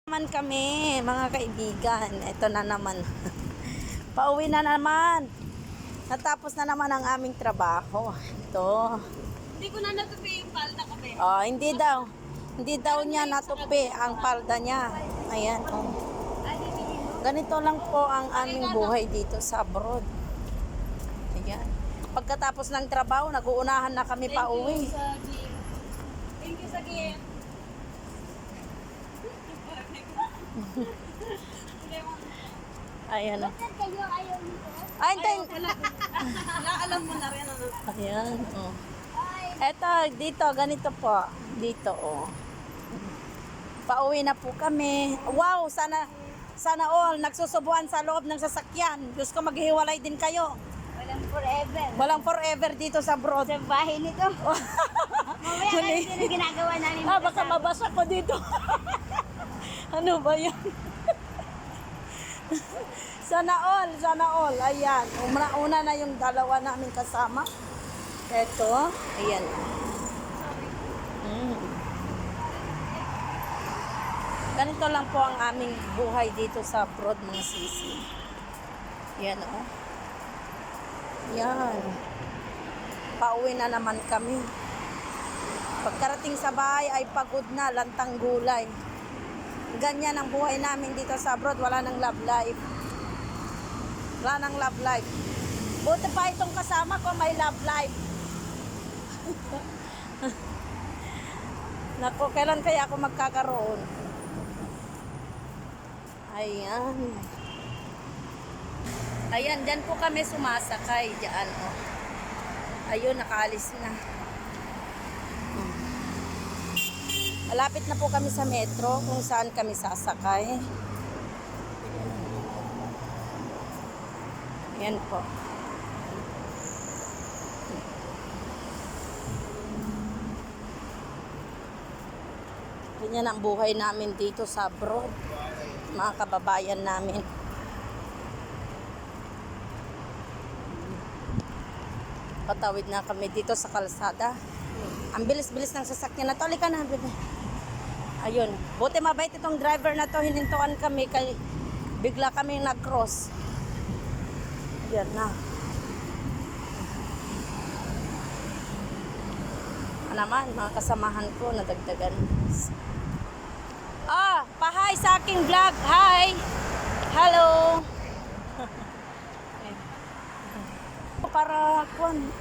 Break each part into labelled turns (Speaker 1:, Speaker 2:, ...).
Speaker 1: Naman kami, mga kaibigan. Ito na naman. Pauwi na naman. Natapos na naman ang aming trabaho. Ito.
Speaker 2: Hindi ko na natupi yung palda ko, be.
Speaker 1: Oh, hindi daw. Hindi daw niya natupi ang palda niya. Ayan, oh. Ganito lang po ang aming buhay dito sa abroad. Ayan. Pagkatapos ng trabaho, nag-uunahan na kami pauwi.
Speaker 2: Thank you sa gift.
Speaker 1: Ayan.
Speaker 2: Bakit kayo ayaw nito?
Speaker 1: Ay,
Speaker 2: Ayaw pala. Alam mo na rin. Ano?
Speaker 1: ayan, oh. Eto, dito, ganito po. Dito, oh. Pauwi na po kami. Wow, sana all nagsusubuan sa loob ng sasakyan. Diyos ko, maghiwalay din kayo.
Speaker 2: Walang forever.
Speaker 1: Walang forever dito sa abroad.
Speaker 2: Sa bahay nito. Mamaya kasi sino ginagawa namin.
Speaker 1: Baka mabasa ko dito. Ano ba yan? Sana all. Ayan. Una na yung dalawa namin kasama. Eto. Ayan. Ganito lang po ang aming buhay dito sa abroad, mga sisi. Yan, oh. Yan. Pauwi na naman kami. Pagkarating sa bahay ay pagod na, lantang gulay. Ganyan ang buhay namin dito sa abroad. Wala nang love life. Wala nang love life. Buti pa itong kasama ko may love life. Naku, kailan kaya ako magkakaroon? Ayan. Ayan, dyan po kami sumasakay. Diyan, oh. Ayun, nakaalis na. Malapit na po kami sa metro kung saan kami sasakay. Ayan po. Ganyan ang buhay namin dito sa abroad. Mga kababayan namin. Patawid na kami dito sa kalsada. Ang bilis-bilis ng sasakyan na to. Halika na, bebe. Ayun. Buti mabait itong driver na to. Hinintuan kami. Bigla kami nag-cross. Yan na. Naman, mga kasamahan ko, nadagdagan. Pa-hi sa aking vlog. Hi! Hello! Para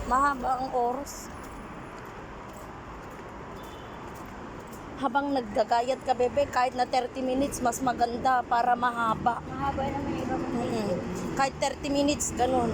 Speaker 1: mahaba ang oras. Habang naggagayat ka, bebe, kahit na 30 minutes, mas maganda para mahaba.
Speaker 2: Mahaba naman yung iba mo.
Speaker 1: Kahit 30 minutes, ganun.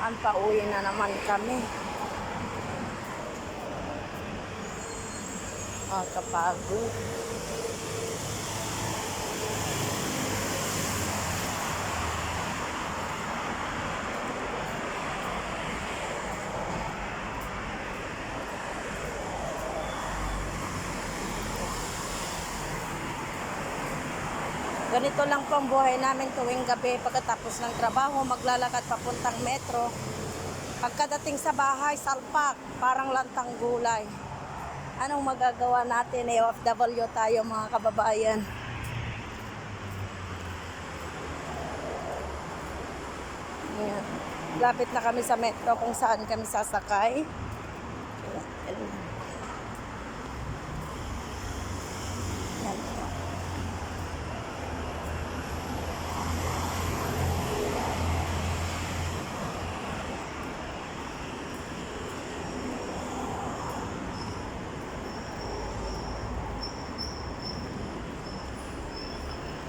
Speaker 1: Ang pauwi na naman kami. Kapagod. Ganito lang po ang buhay namin tuwing gabi. Pagkatapos ng trabaho, maglalakad papuntang metro. Pagkadating sa bahay, salpak, parang lantang gulay. Anong magagawa natin? OFW tayo, mga kababayan. Ayan. Lapit na kami sa metro kung saan kami sasakay. Ayan.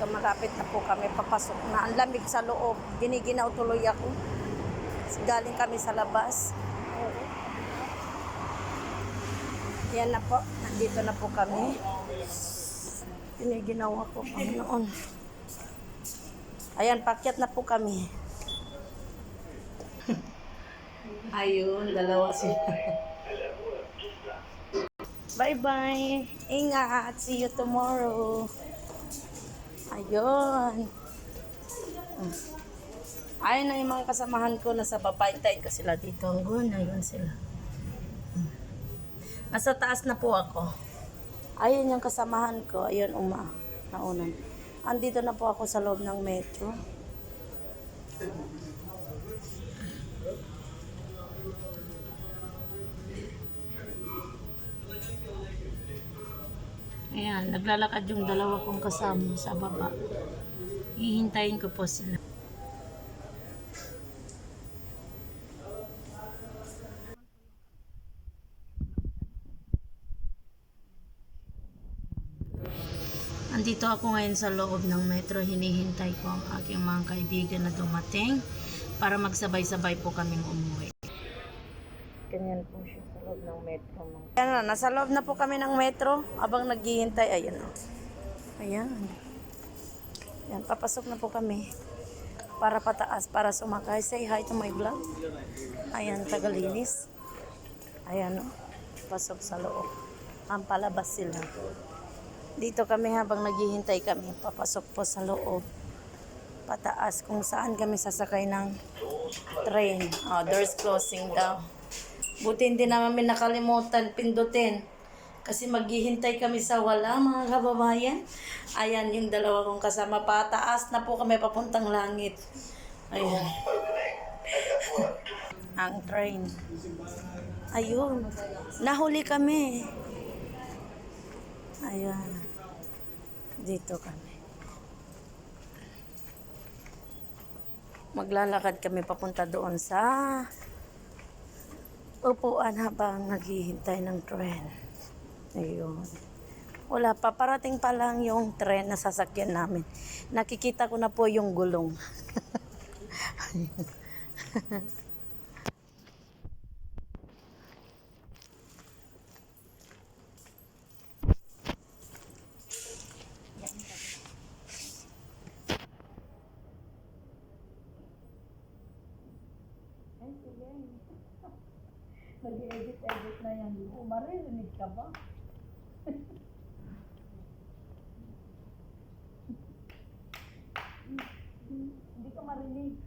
Speaker 1: Malapit na po kami, papasok na. Ang lamig sa loob. Giniginaw tuloy ako. Galing kami sa labas. Yan na po. Nandito na po kami. Yun yung ginawa ko noon. Ayan, pakyat na po kami. Ayun, dalawa sila. Bye-bye. Ingat. See you tomorrow. Ayun. Ayun na yung mga kasamahan ko. Nasa baba. Hintayin ko sila dito. Ayun sila. Nasa taas na po ako. Ayun yung kasamahan ko. Ayun, naunan. Andito na po ako sa loob ng metro. Ayan, naglalakad yung dalawa kong kasama sa baba. Hihintayin ko po sila. Andito ako ngayon sa loob ng metro. Hinihintay ko ang aking mga kaibigan na dumating para magsabay-sabay po kaming umuwi. Ganyan po siya sa loob ng metro. Ayan na, nasa loob na po kami ng metro habang naghihintay. Ayan o. Ayan. Ayan, papasok na po kami para pataas, para sumakay. Say hi to my vlog. Ayan, tagalinis. Ayan o. Pasok sa loob. Ang palabas sila. Dito kami habang naghihintay kami. Papasok po sa loob. Pataas kung saan kami sasakay ng train. Oh, doors closing daw. Buti hindi namin nakalimutan pindutin. Kasi maghihintay kami sa wala, mga kababayan. Ayan yung dalawa kong kasama. Pataas na po kami papuntang langit. Ayan. Ang train. Ayun. Nahuli kami. Ayan. Dito kami. Maglalakad kami papunta doon sa upuan habang naghihintay ng tren. Ayun. Wala pa. Parating pa lang yung tren na sasakyan namin. Nakikita ko na po yung gulong. Nag-edit na yan. Maririnig ka ba? Hindi ka marinig.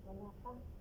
Speaker 1: Wala pa.